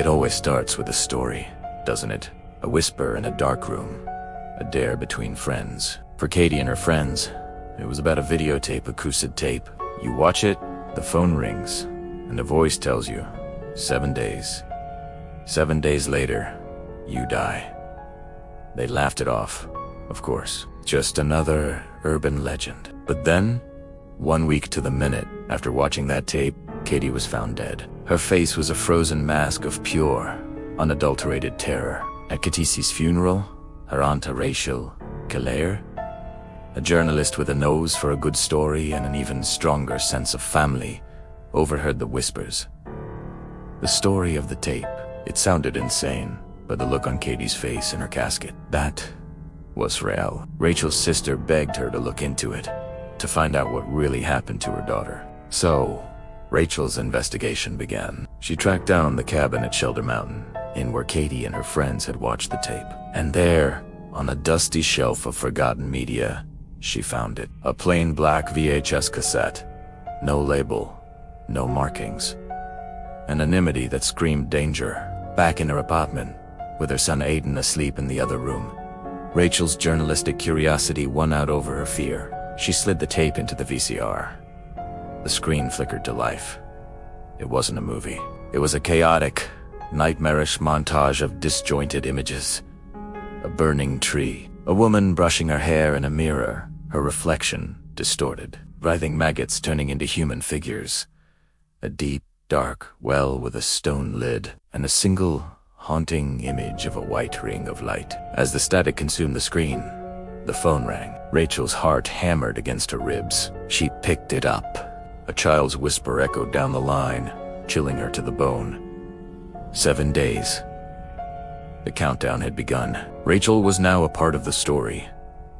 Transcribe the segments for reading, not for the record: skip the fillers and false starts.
It always starts with a story, doesn't it? A whisper in a dark room, a dare between friends. For Katie and her friends, it was about a videotape, acoustic tape. You watch it, the phone rings, and a voice tells you, 7 days. 7 days later, you die. They laughed it off, of course. Just another urban legend. But then, 1 week to the minute after watching that tape, Katie was found dead. Her face was a frozen mask of pure, unadulterated terror. At Katisi's funeral, her aunt Rachel Claire, a journalist with a nose for a good story and an even stronger sense of family, overheard the whispers. The story of the tape. It sounded insane, but the look on Katie's face in her casket, that was real. Rachel's sister begged her to look into it, to find out what really happened to her daughter. So, Rachel's investigation began. She tracked down the cabin at Shelter Mountain, in where Katie and her friends had watched the tape. And there, on a dusty shelf of forgotten media, she found it. A plain black VHS cassette. No label, no markings. Anonymity that screamed danger. Back in her apartment, with her son Aiden asleep in the other room, Rachel's journalistic curiosity won out over her fear. She slid the tape into the VCR. The screen flickered to life. It wasn't a movie. It was a chaotic, nightmarish montage of disjointed images. A burning tree, a woman brushing her hair in a mirror, her reflection distorted, writhing maggots turning into human figures. A deep, dark well with a stone lid, and a single, haunting image of a white ring of light. As the static consumed the screen, the phone rang. Rachel's heart hammered against her ribs. She picked it up. A child's whisper echoed down the line, chilling her to the bone. 7 days. The countdown had begun. Rachel was now a part of the story,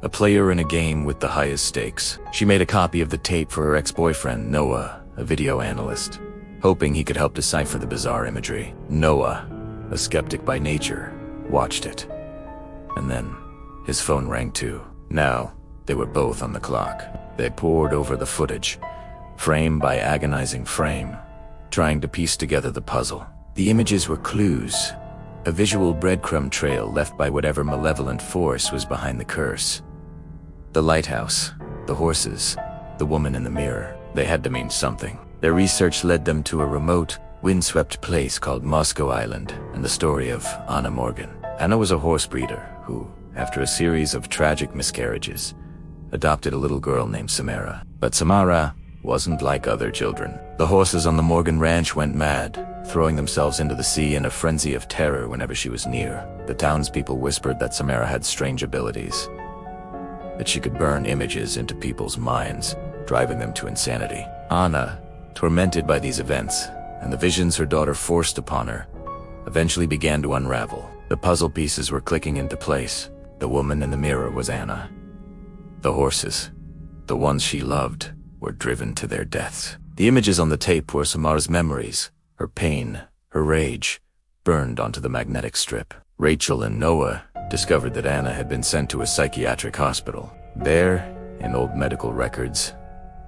a player in a game with the highest stakes. She made a copy of the tape for her ex-boyfriend, Noah, a video analyst, hoping he could help decipher the bizarre imagery. Noah, a skeptic by nature, watched it. And then, his phone rang too. Now, they were both on the clock. They pored over the footage, frame by agonizing frame, trying to piece together the puzzle. The images were clues, a visual breadcrumb trail left by whatever malevolent force was behind the curse. The lighthouse, the horses, the woman in the mirror, they had to mean something. Their research led them to a remote, windswept place called Moscow Island and the story of Samara Morgan. Anna was a horse breeder who, after a series of tragic miscarriages, adopted a little girl named Samara. But Samara wasn't like other children. The horses on the Morgan ranch went mad, throwing themselves into the sea in a frenzy of terror whenever she was near. The townspeople whispered that Samara had strange abilities, that she could burn images into people's minds, driving them to insanity. Anna, tormented by these events, and the visions her daughter forced upon her, eventually began to unravel. The puzzle pieces were clicking into place. The woman in the mirror was Anna. The horses, the ones she loved, were driven to their deaths. The images on the tape were Samara's memories, her pain, her rage, burned onto the magnetic strip. Rachel and Noah discovered that Anna had been sent to a psychiatric hospital. There, in old medical records,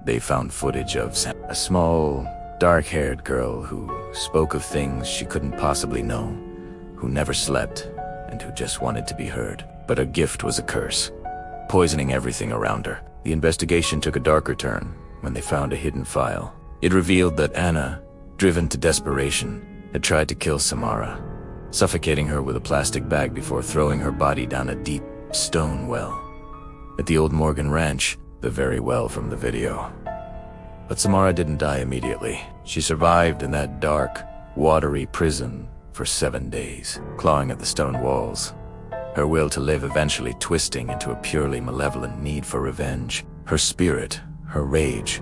they found footage of a small, dark-haired girl who spoke of things she couldn't possibly know, who never slept, and who just wanted to be heard. But her gift was a curse, poisoning everything around her. The investigation took a darker turn when they found a hidden file. It revealed that Anna, driven to desperation, had tried to kill Samara, suffocating her with a plastic bag before throwing her body down a deep stone well at the old Morgan ranch, the very well from the video. But Samara didn't die immediately. She survived in that dark, watery prison for 7 days, clawing at the stone walls, her will to live eventually twisting into a purely malevolent need for revenge. Her spirit, her rage,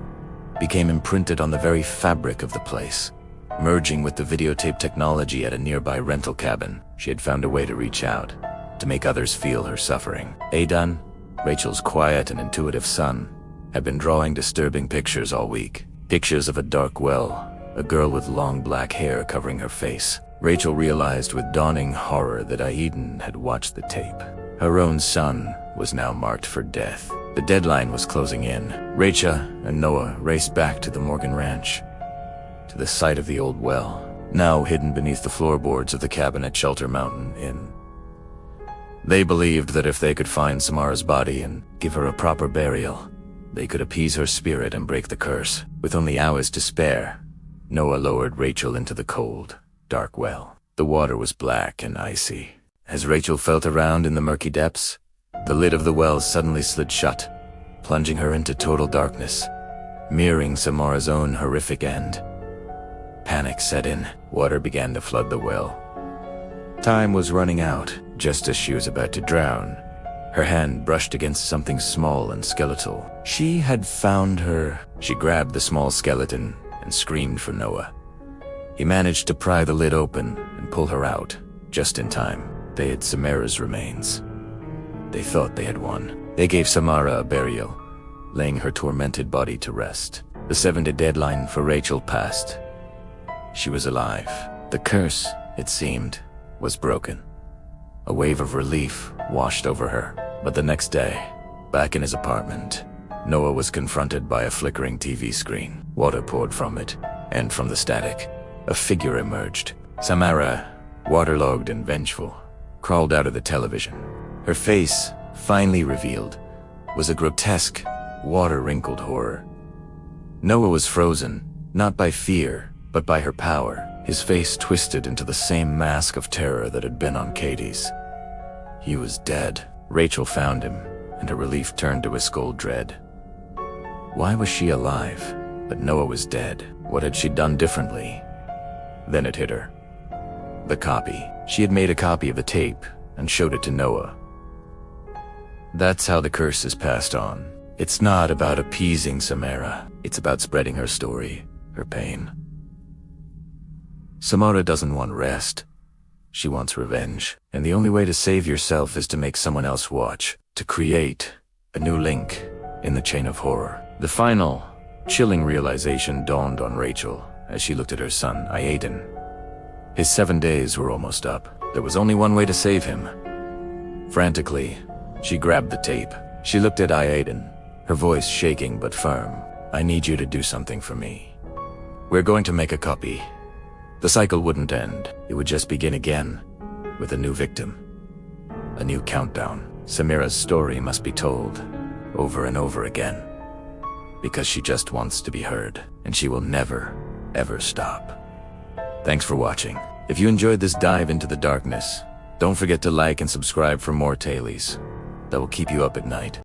became imprinted on the very fabric of the place. Merging with the videotape technology at a nearby rental cabin, she had found a way to reach out, to make others feel her suffering. Aidan, Rachel's quiet and intuitive son, had been drawing disturbing pictures all week. Pictures of a dark well, a girl with long black hair covering her face. Rachel realized with dawning horror that Aidan had watched the tape. Her own son was now marked for death. The deadline was closing in. Rachel and Noah raced back to the Morgan ranch, to the site of the old well. now hidden beneath the floorboards of the cabin at Shelter Mountain Inn. They believed that if they could find Samara's body and give her a proper burial, they could appease her spirit and break the curse. With only hours to spare, Noah lowered Rachel into the cold, dark well. The water was black and icy. As Rachel felt around in the murky depths, the lid of the well suddenly slid shut, plunging her into total darkness, mirroring Samara's own horrific end. Panic set in. Water began to flood the well. Time was running out. Just as she was about to drown, her hand brushed against something small and skeletal. She had found her. She grabbed the small skeleton and screamed for Noah. He managed to pry the lid open and pull her out, just in time. They had Samara's remains. They thought they had won. They gave Samara a burial, laying her tormented body to rest. The 7-day deadline for Rachel passed. She was alive. The curse, it seemed, was broken. A wave of relief washed over her. But the next day, back in his apartment, Noah was confronted by a flickering TV screen. Water poured from it, and from the static, a figure emerged. Samara, waterlogged and vengeful, crawled out of the television. Her face, finally revealed, was a grotesque, water-wrinkled horror. Noah was frozen, not by fear, but by her power. His face twisted into the same mask of terror that had been on Katie's. He was dead. Rachel found him, and her relief turned to a cold dread. Why was she alive, but Noah was dead? What had she done differently? Then it hit her. The copy. She had made a copy of the tape and showed it to Noah. That's how the curse is passed on. It's not about appeasing Samara. It's about spreading her story, her pain. Samara doesn't want rest. She wants revenge. And the only way to save yourself is to make someone else watch, to create a new link in the chain of horror. The final, chilling realization dawned on Rachel as she looked at her son, Iaden. His 7 days were almost up. There was only one way to save him. Frantically, she grabbed the tape. She looked at Iaden, her voice shaking but firm. I need you to do something for me. We're going to make a copy. The cycle wouldn't end. It would just begin again, with a new victim. A new countdown. Samira's story must be told, over and over again. Because she just wants to be heard, and she will never, ever stop. Thanks for watching. If you enjoyed this dive into the darkness, don't forget to like and subscribe for more tailies that will keep you up at night.